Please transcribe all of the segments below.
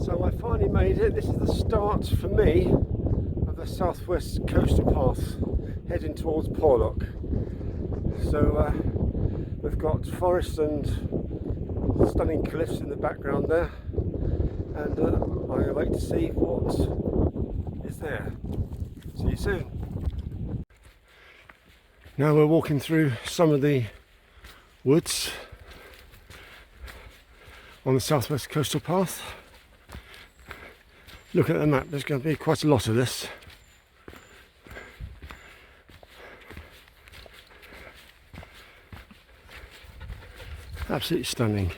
So I finally made it. This is the start for me of the southwest coastal path heading towards Porlock. So we've got forest and stunning cliffs in the background there, and I await to see what is there. See you soon. Now we're walking through some of the woods on the southwest coastal path. Look at the map, there's going to be quite a lot of this. Absolutely stunning.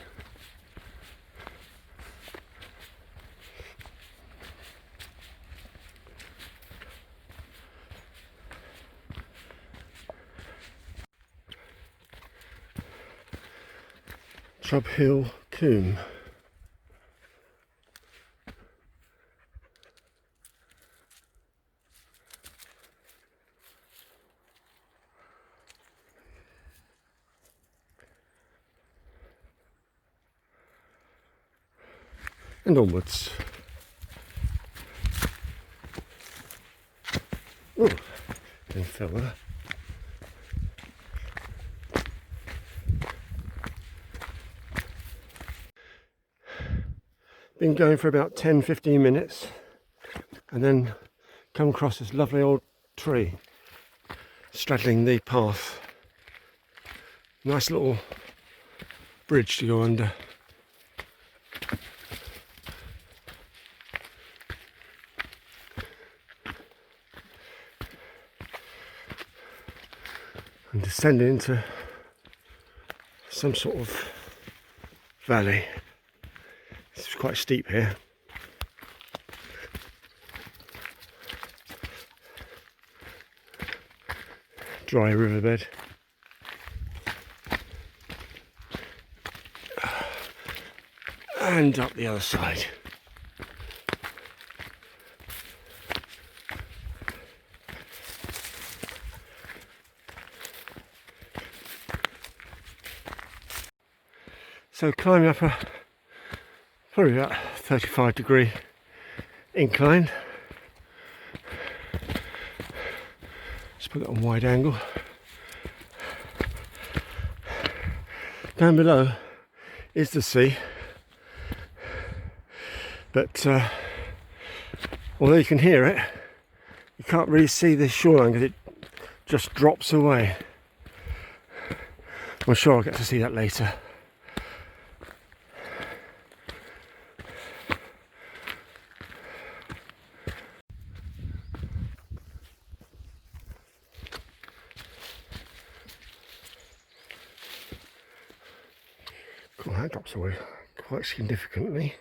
Trub Hill Coombe. And onwards. Oh, thing fell there. Been going for about 10-15 minutes and then come across this lovely old tree straddling the path. Nice little bridge to go under. And descending into some sort of valley. It's quite steep here. Dry riverbed. And up the other side. So climbing up a probably about 35-degree incline. Let's put it on wide angle. Down below is the sea, but although you can hear it, you can't really see the shoreline because it just drops away. I'm sure I'll get to see that later. That drops away quite significantly.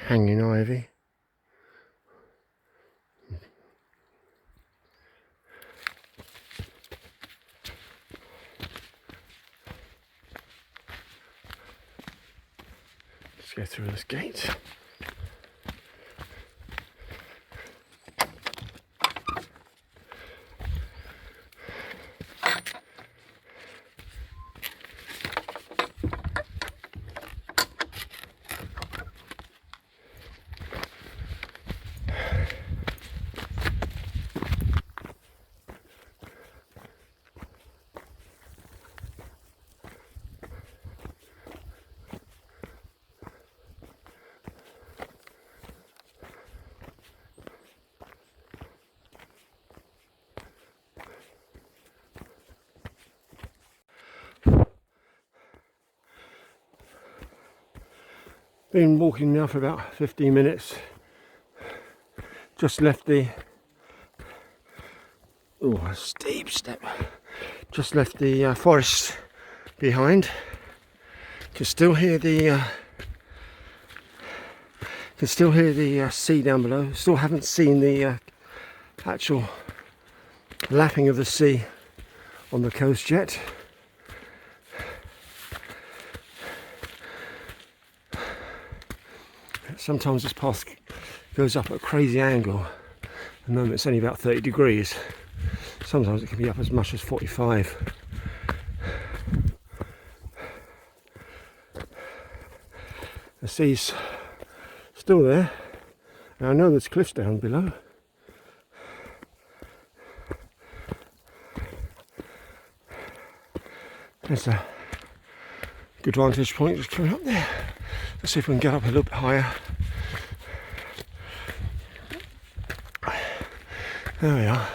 Hanging ivy. Let's go through this gate. Been walking now for about 15 minutes. Just left the a steep step. Just left the forest behind. Can still hear the sea down below. Still haven't seen the actual lapping of the sea on the coast yet. Sometimes this path goes up at a crazy angle. At the moment it's only about 30 degrees. Sometimes it can be up as much as 45. The sea's still there. Now I know there's cliffs down below. There's a good vantage point just coming up there. Let's see if we can get up a little bit higher. There we are.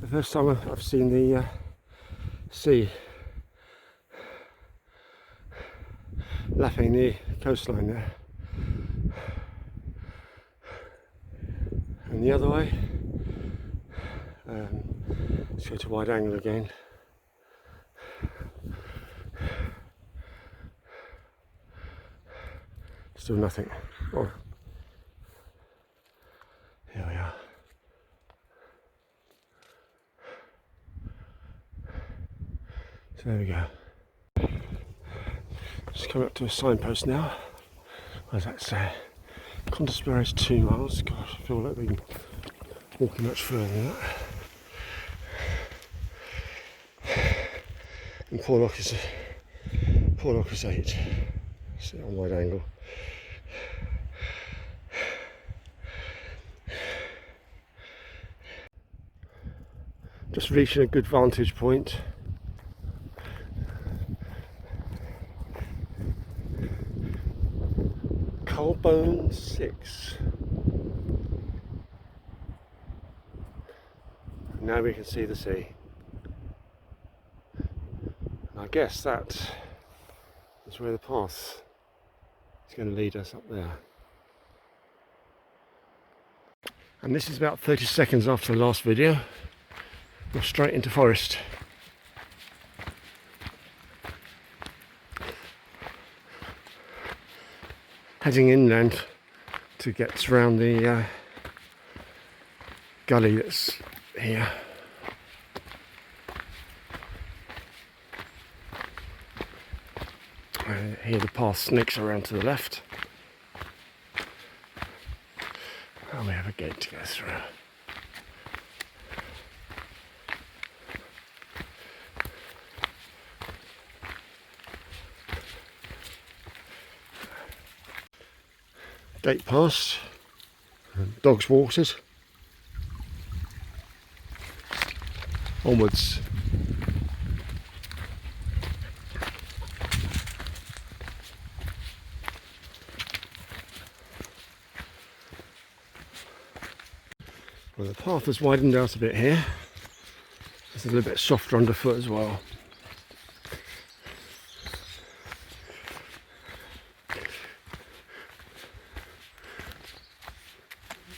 The first time I've seen the sea lapping the coastline there. And the other way, let's go to wide angle again. Still nothing. Oh. Here we are. So there we go. Just coming up to a signpost now. What does that say? Countisbury is 2 miles. Gosh, I feel like we've been walking much further than that. And Porlock is 8. See it on wide angle. Just reaching a good vantage point. Colbone 6. Now we can see the sea. I guess that is where the path is going to lead us up there. And this is about 30 seconds after the last video. We're straight into forest. Heading inland to get around the gully that's here. Here the path snakes around to the left. And we have a gate to go through. Gate passed, dogs watered, onwards. Well, the path has widened out a bit here. It's a little bit softer underfoot as well.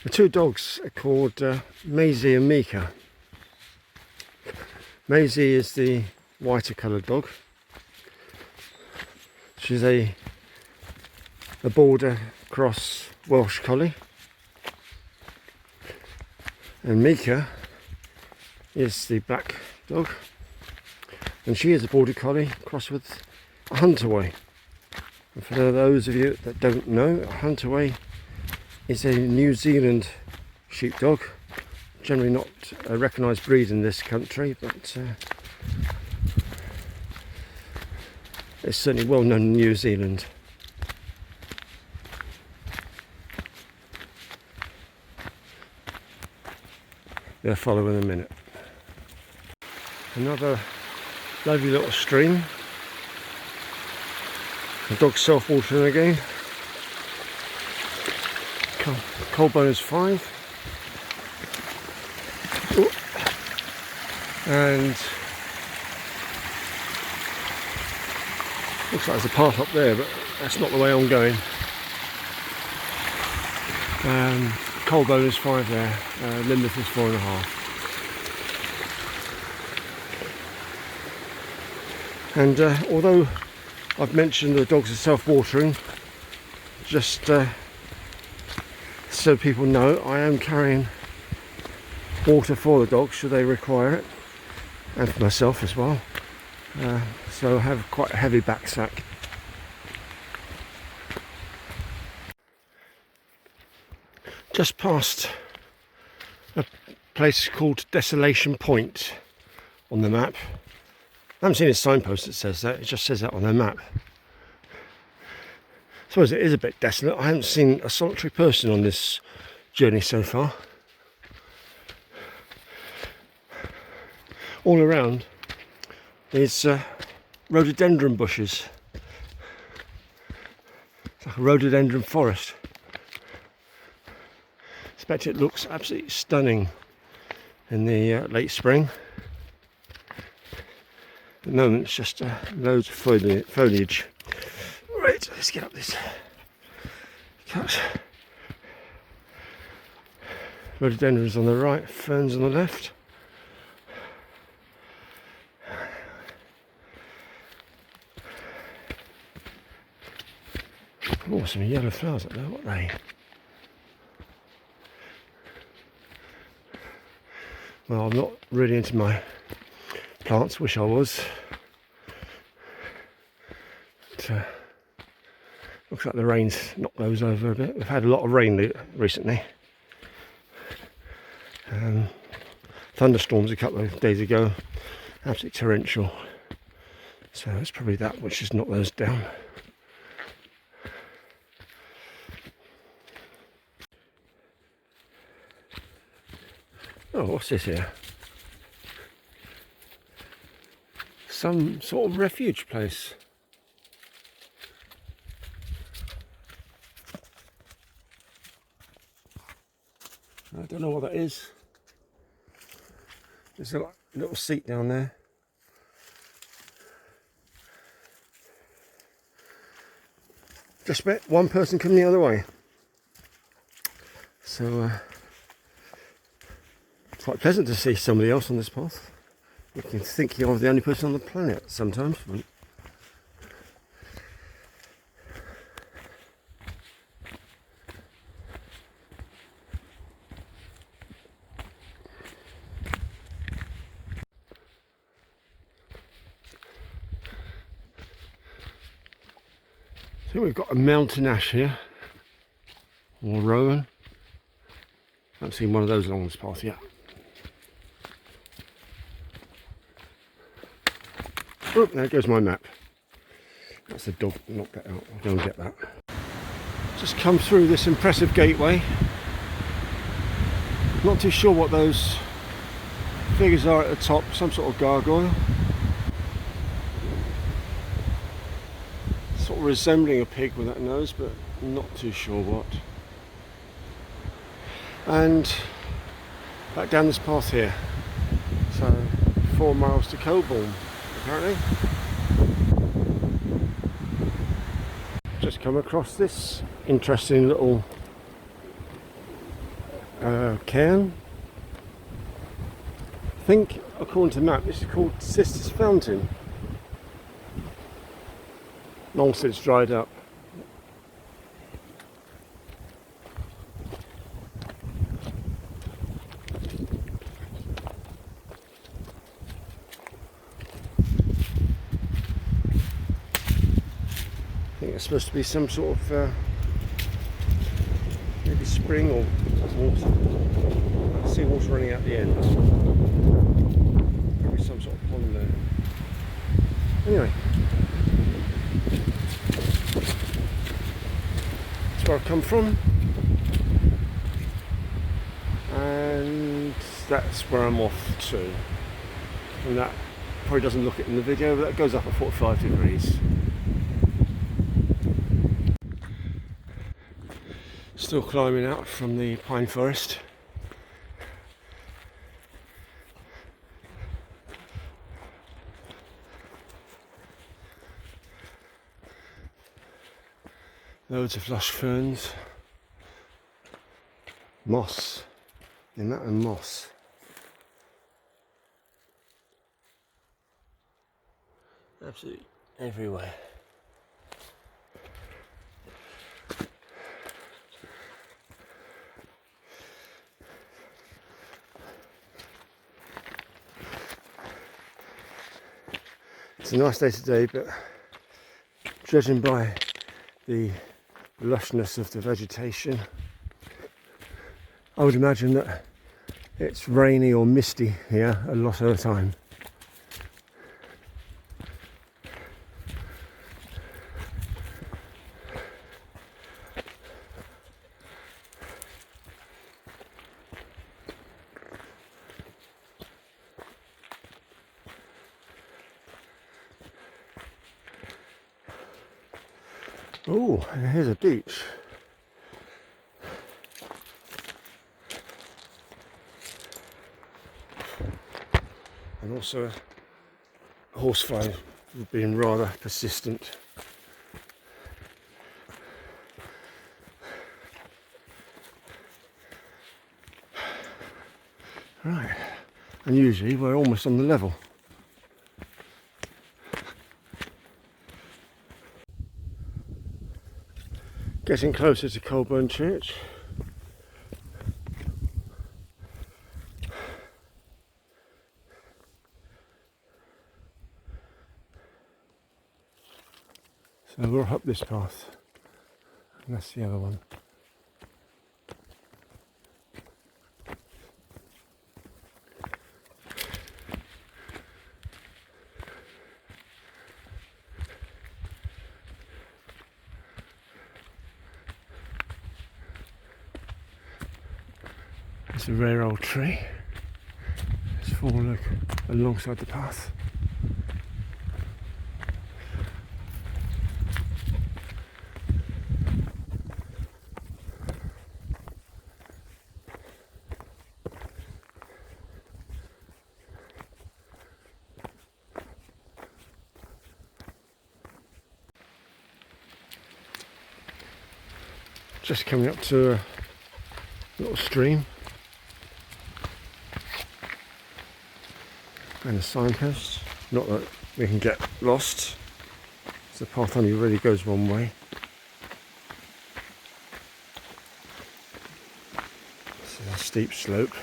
The 2 dogs are called Maisie and Mika. Maisie is the whiter coloured dog. She's a border cross Welsh collie. And Mika is the black dog. And she is a border collie crossed with a Hunterway. And for those of you that don't know, a Hunterway is a New Zealand sheepdog, generally not a recognised breed in this country, but it's certainly well known in New Zealand. They'll follow in a minute. Another lovely little stream. The dog's self-watering again. Colbone is 5. Ooh. And looks like there's a path up there, but that's not the way I'm going. Colbone is 5 there. Lynmouth is 4.5. And although I've mentioned the dogs are self-watering, just so people know, I am carrying water for the dogs should they require it, and for myself as well. So I have quite a heavy backsack. Just past a place called Desolation Point on the map, I haven't seen a signpost that says that, it just says that on their map. I suppose it is a bit desolate. I haven't seen a solitary person on this journey so far. All around there's rhododendron bushes. It's like a rhododendron forest. I expect it looks absolutely stunning in the late spring. At the moment it's just loads of foliage. Right, let's get up this cut. Rhododendrons on the right, ferns on the left. Oh, some yellow flowers up there, what are they? Well, I'm not really into my plants, wish I was. But, looks like the rain's knocked those over a bit. We've had a lot of rain recently. Thunderstorms a couple of days ago, absolutely torrential. So it's probably that which has knocked those down. Oh, what's this here? Some sort of refuge place. I don't know what that is. There's a little seat down there. Just met one person coming the other way. So it's quite pleasant to see somebody else on this path. You can think you're the only person on the planet sometimes. So we've got a mountain ash here, or rowan. I haven't seen one of those along this path yet. Oh, there goes my map. That's the dog, knock that out, I'll go and get that. Just come through this impressive gateway. Not too sure what those figures are at the top, some sort of gargoyle. Sort of resembling a pig with that nose, but not too sure what. And back down this path here. So 4 miles to Coburn, apparently. Just come across this interesting little cairn. I think, according to the map, this is called Sister's Fountain. Long since dried up. I think it's supposed to be some sort of maybe spring or water. I see water running out the end. Probably some sort of pond there. Anyway. That's where I've come from. And that's where I'm off to. And that probably doesn't look it in the video, but that goes up at 45 degrees. Still climbing out from the pine forest. Loads of lush ferns. Moss. The amount of moss. Absolutely everywhere. It's a nice day today, but judging by the lushness of the vegetation, I would imagine that it's rainy or misty here a lot of the time. Oh, and here's a beach. And also a horsefly being rather persistent. Right, and usually we're almost on the level. Getting closer to Colburn Church. So we're up this path, and that's the other one. It's a rare old tree. It's fallen alongside the path. Just coming up to a little stream and a signpost. Not that we can get lost, the path only really goes one way. This is a steep slope.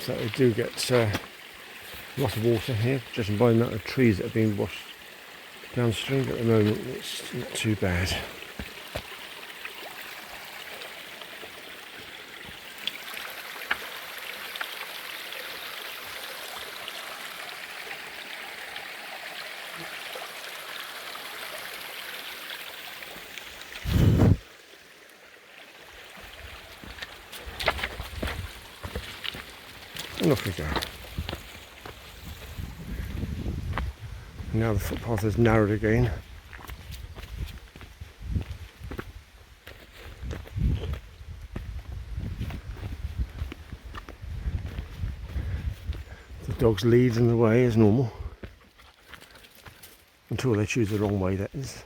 So we do get a lot of water here, judging by the amount of trees that are being washed downstream. At the moment it's not too bad. And off we go. Now the footpath is narrowed again. The dogs lead in the way as normal. Until they choose the wrong way, that is.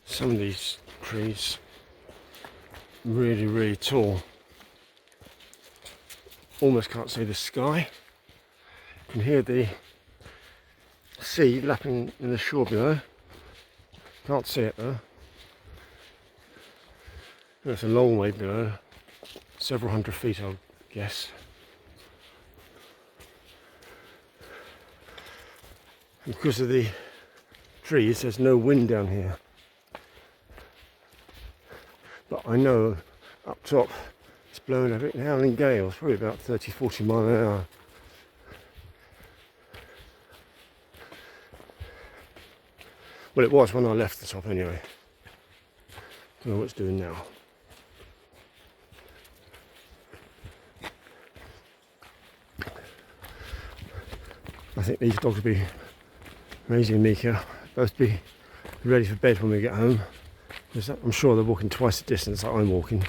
Some of these trees really, really tall. Almost can't see the sky. You can hear the sea lapping in the shore below. Can't see it though. It's a long way below, several hundred feet I guess. And because of the trees, there's no wind down here. But I know up top it's blowing a bit howling gales, probably about 30-40 miles an hour. Well, it was when I left the top anyway. Don't know what it's doing now. I think these dogs will be, Maisie and Mika, both be ready for bed when we get home. Because I'm sure they're walking twice the distance that I'm walking.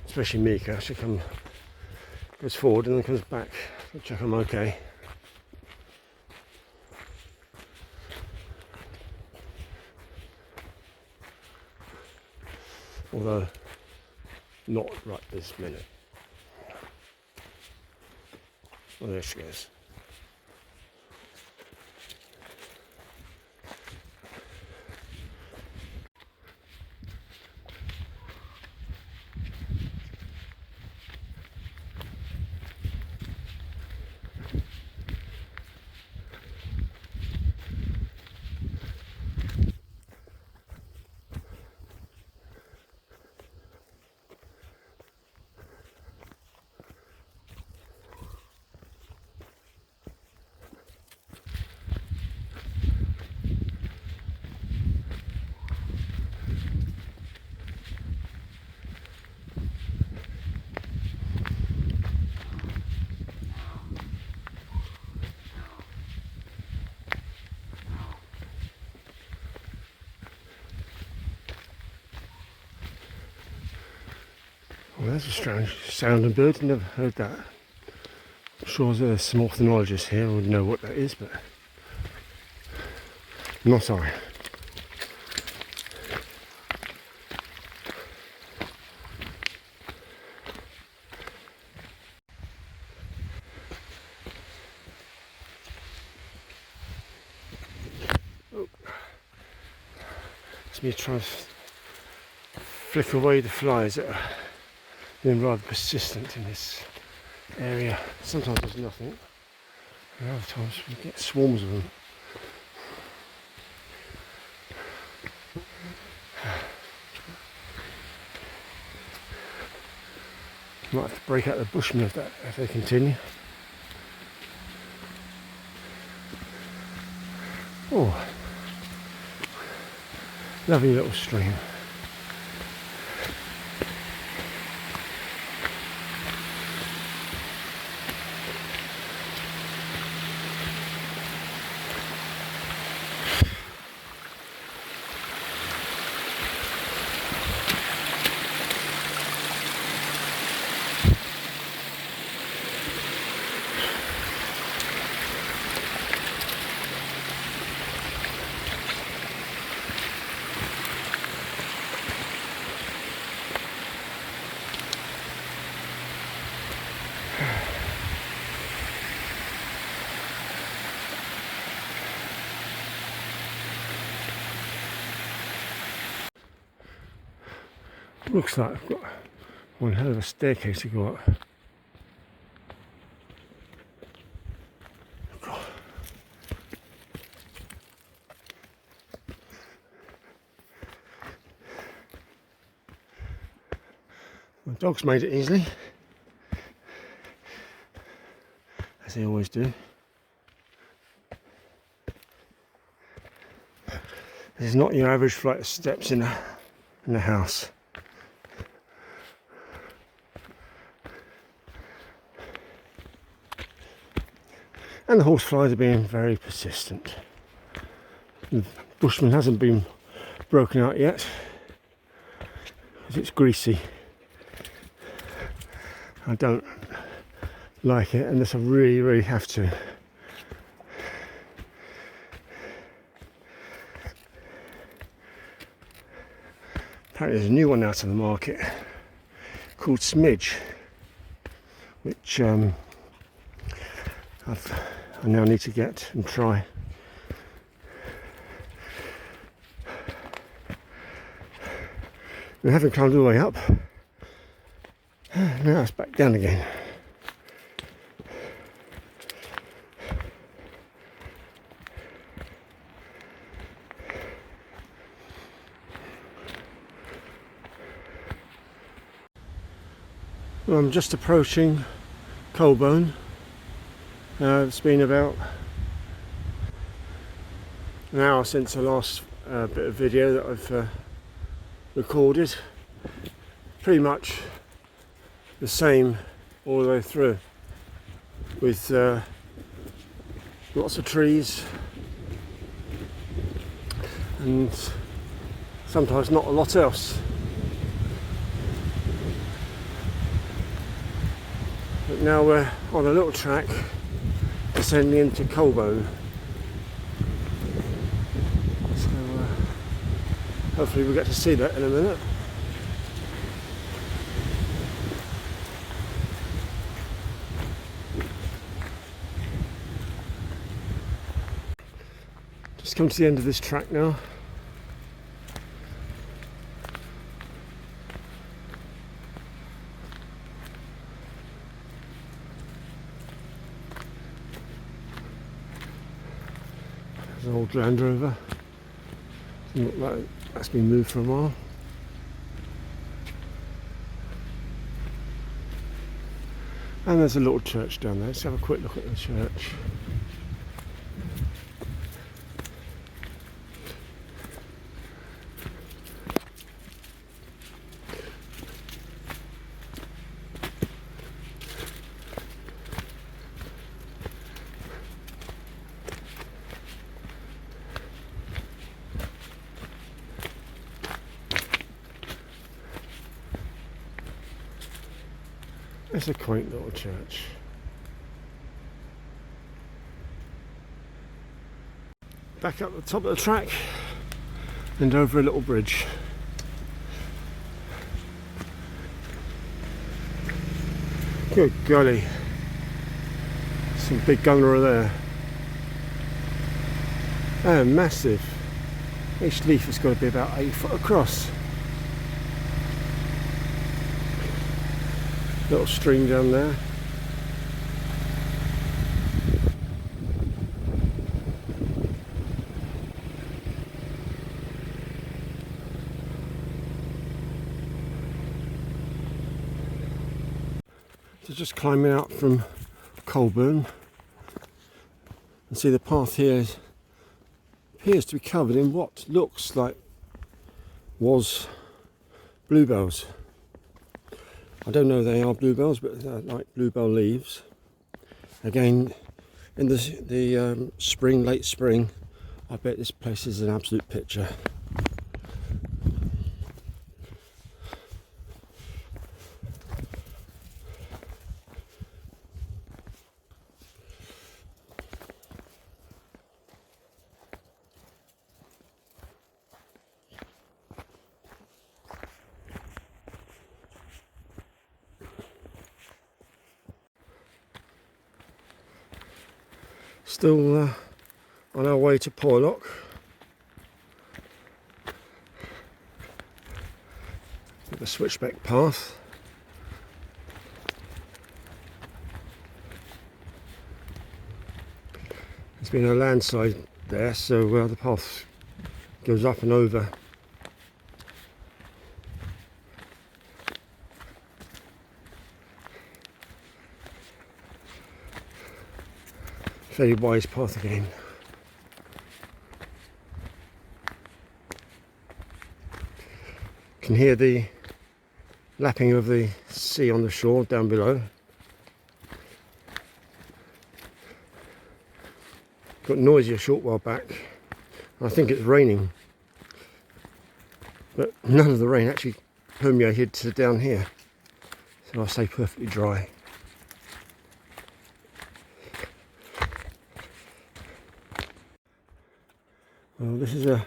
Especially Mika, she goes forward and then comes back to check I'm okay. Although, not right this minute. Well, there she goes. Well, that's a strange sounding bird. Never heard that. I'm sure there's some ornithologists here who would know what that is, but not I. Oh. It's me trying to flick away the flies that are being rather persistent in this area. Sometimes there's nothing, and other times we get swarms of them. Might have to break out the bushmen if they continue. Oh, lovely little stream. Looks like I've got one hell of a staircase to go up. My dogs made it easily, as they always do. This is not your average flight of steps in a house. And the horseflies are being very persistent. The bushman hasn't been broken out yet, because it's greasy. I don't like it unless I really, really have to. Apparently there's a new one out on the market called Smidge, which I now need to get and try. We haven't climbed all the way up. Now it's back down again. Well, I'm just approaching Colbone. It's been about an hour since the last bit of video that I've recorded. Pretty much the same all the way through, with lots of trees and sometimes not a lot else. But now we're on a little track descending into Colbone, so hopefully we'll get to see that in a minute. Just come to the end of this track now. There's an old Land Rover. Doesn't look like that's been moved for a while. And there's a little church down there. Let's have a quick look at the church. It's a quaint little church. Back up the top of the track and over a little bridge. Good golly, some big gunner there. And massive. Each leaf has got to be about 8 foot across. Little stream down there. So just climbing out from Colburn, and see the path here appears to be covered in what looks like was bluebells. I don't know if they are bluebells, but they're like bluebell leaves. Again, in the spring, late spring, I bet this place is an absolute picture. Still on our way to Porlock. The switchback path. There's been a landslide there, so the path goes up and over. Fairly wise path again. Can hear the lapping of the sea on the shore down below. Got noisy a short while back. I think it's raining, but none of the rain actually permeated to down here, so I stay perfectly dry. Well, this is a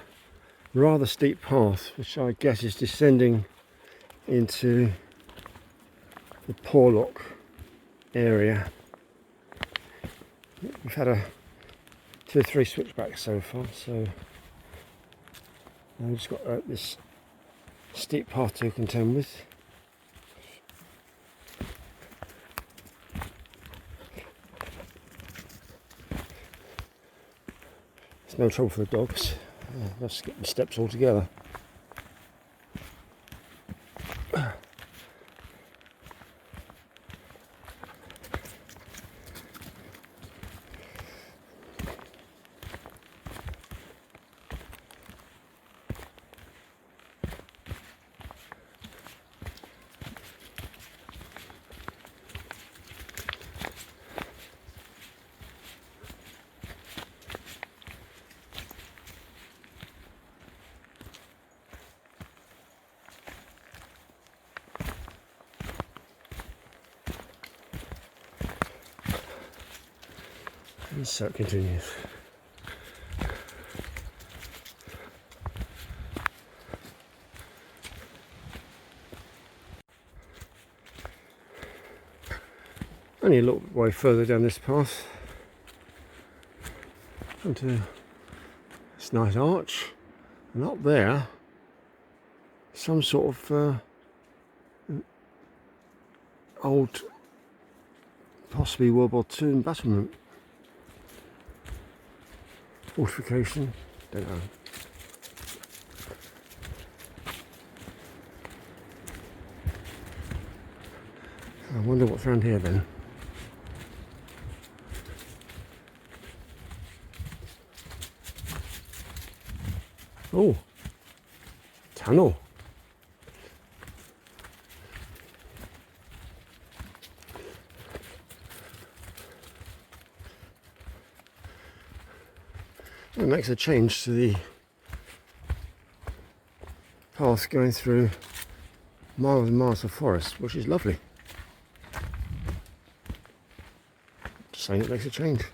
rather steep path, which I guess is descending into the Porlock area. We've had 2 or 3 switchbacks so far, so we've just got this steep path to contend with. It's no trouble for the dogs. They'll skip the steps altogether. And so it continues. Only a little way further down this path onto this nice arch, and up there some sort of old, possibly World War II embattlement. Fortification, don't know. I wonder what's around here then. Oh, tunnel. It makes a change to the path going through miles and miles of forest, which is lovely. saying it makes a change.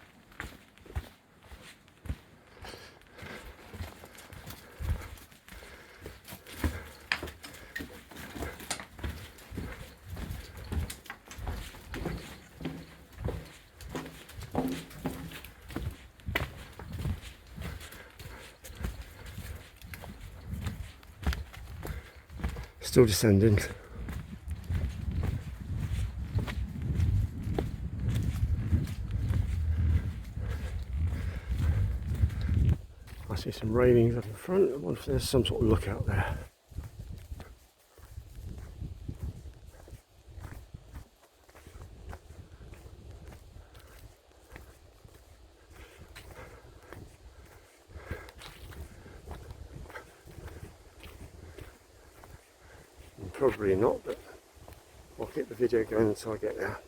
Still descending. I see some railings up in front. I wonder if there's some sort of lookout there. Probably not, but I'll keep the video going until I get there.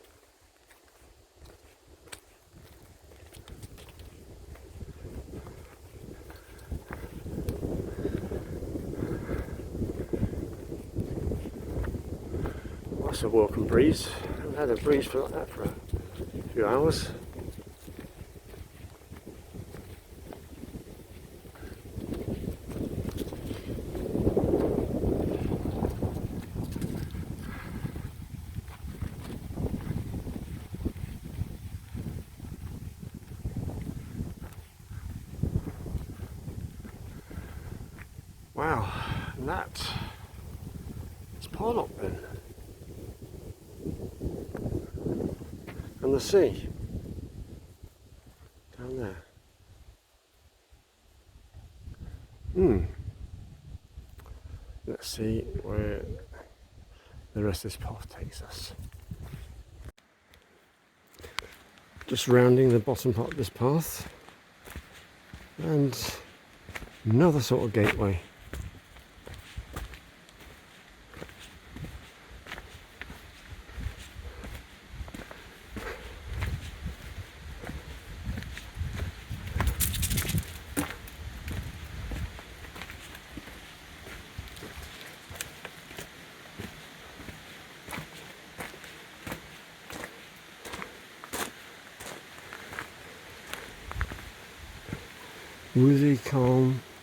That's a welcome breeze. I haven't had a breeze like that for a few hours. Wow, and that is Porlock then. And the sea down there. Let's see where the rest of this path takes us. Just rounding the bottom part of this path, and another sort of gateway.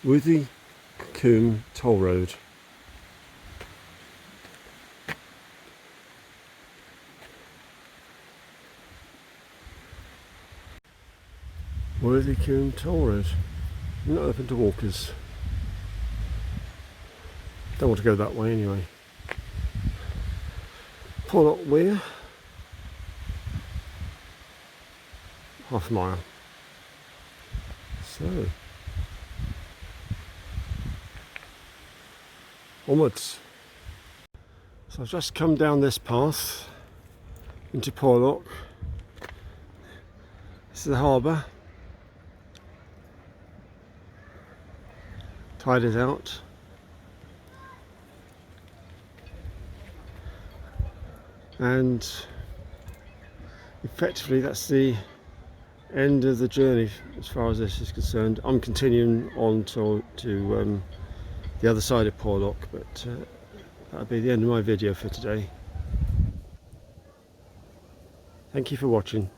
Withy Combe Toll Road. Worthy Combe Toll Road. Not open to walkers. Don't want to go that way anyway. Porlock Weir. Half a mile. So onwards. So I've just come down this path into Porlock. This is the harbour. Tide is out. And effectively that's the end of the journey as far as this is concerned. I'm continuing on to the other side of Porlock, but that'll be the end of my video for today. Thank you for watching.